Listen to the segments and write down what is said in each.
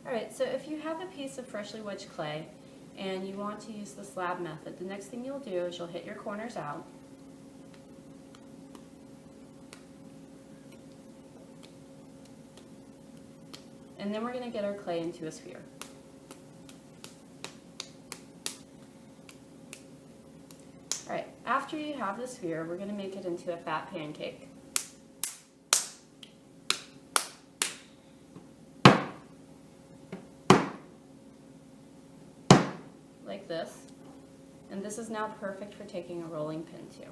Alright, so if you have a piece of freshly wedged clay and you want to use the slab method, the next thing you'll do is you'll hit your corners out. And then we're going to get our clay into a sphere. Alright, after you have the sphere, we're going to make it into a fat pancake. Like this. And this is now perfect for taking a rolling pin to.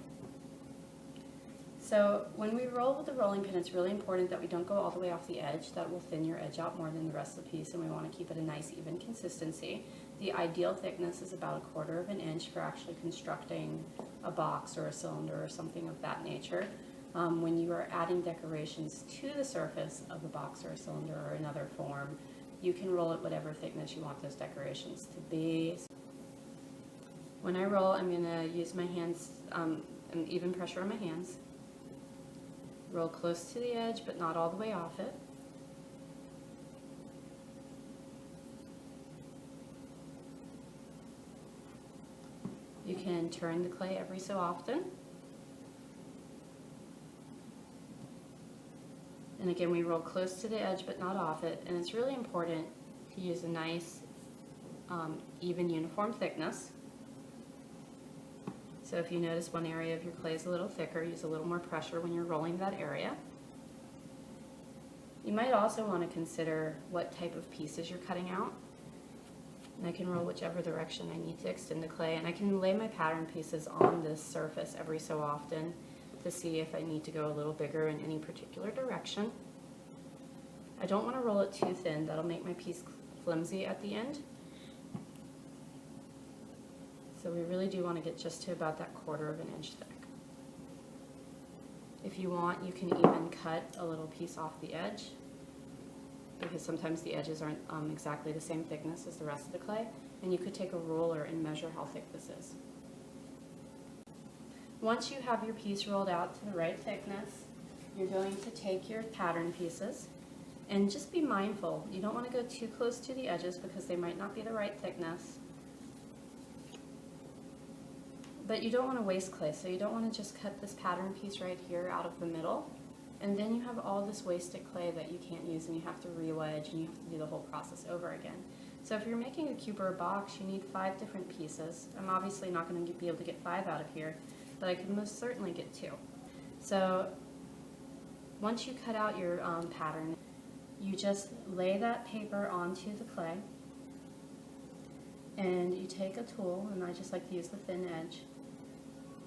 So when we roll with the rolling pin, it's really important that we don't go all the way off the edge. That will thin your edge out more than the rest of the piece, and we want to keep it a nice even consistency. The ideal thickness is about 1/4 of an inch for actually constructing a box or a cylinder or something of that nature. When you are adding decorations to the surface of a box or a cylinder or another form, you can roll it whatever thickness you want those decorations to be. When I roll, I'm going to use my hands, an even pressure on my hands. Roll close to the edge, but not all the way off it. You can turn the clay every so often. And again, we roll close to the edge, but not off it. And it's really important to use a nice, even uniform thickness. So if you notice one area of your clay is a little thicker, use a little more pressure when you're rolling that area. You might also want to consider what type of pieces you're cutting out. And I can roll whichever direction I need to extend the clay, and I can lay my pattern pieces on this surface every so often to see if I need to go a little bigger in any particular direction. I don't want to roll it too thin, that'll make my piece flimsy at the end. So we really do want to get just to about that 1/4 of an inch thick. If you want, you can even cut a little piece off the edge, because sometimes the edges aren't exactly the same thickness as the rest of the clay, and you could take a ruler and measure how thick this is. Once you have your piece rolled out to the right thickness, you're going to take your pattern pieces, and just be mindful, you don't want to go too close to the edges because they might not be the right thickness. But you don't want to waste clay, so you don't want to just cut this pattern piece right here out of the middle, and then you have all this wasted clay that you can't use, and you have to re-wedge, and you have to do the whole process over again. So if you're making a cube or a box, you need 5 different pieces. I'm obviously not going to be able to get 5 out of here, but I can most certainly get 2. So once you cut out your pattern, you just lay that paper onto the clay, and you take a tool, and I just like to use the thin edge,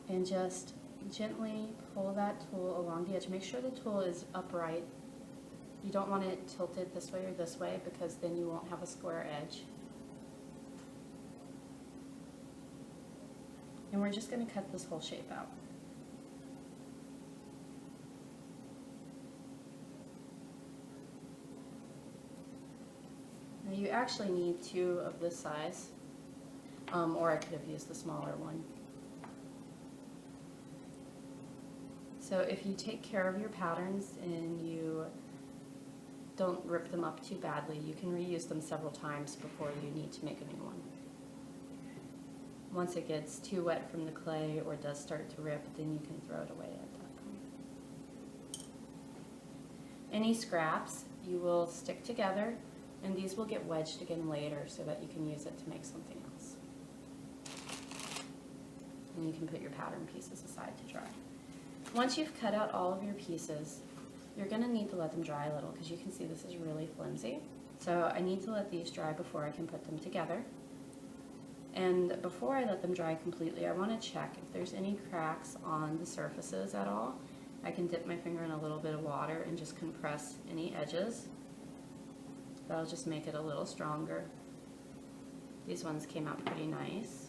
and just gently pull that tool along the edge. Make sure the tool is upright. You don't want it tilted this way or this way, because then you won't have a square edge. And we're just going to cut this whole shape out. Now you actually need 2 of this size, or I could have used the smaller one. So if you take care of your patterns and you don't rip them up too badly, you can reuse them several times before you need to make a new one. Once it gets too wet from the clay or does start to rip, then you can throw it away at that point. Any scraps you will stick together, and these will get wedged again later so that you can use it to make something else. And you can put your pattern pieces aside to dry. Once you've cut out all of your pieces, you're going to need to let them dry a little, because you can see this is really flimsy. So I need to let these dry before I can put them together. And before I let them dry completely, I want to check if there's any cracks on the surfaces at all. I can dip my finger in a little bit of water and just compress any edges. That'll just make it a little stronger. These ones came out pretty nice.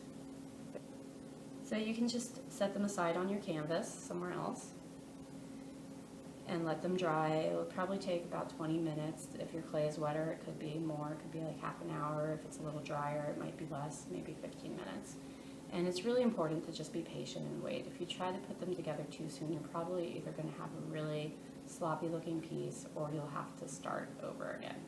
So you can just set them aside on your canvas somewhere else and let them dry. It will probably take about 20 minutes. If your clay is wetter, it could be more. It could be like half an hour. If it's a little drier, it might be less, maybe 15 minutes. And it's really important to just be patient and wait. If you try to put them together too soon, you're probably either going to have a really sloppy looking piece, or you'll have to start over again.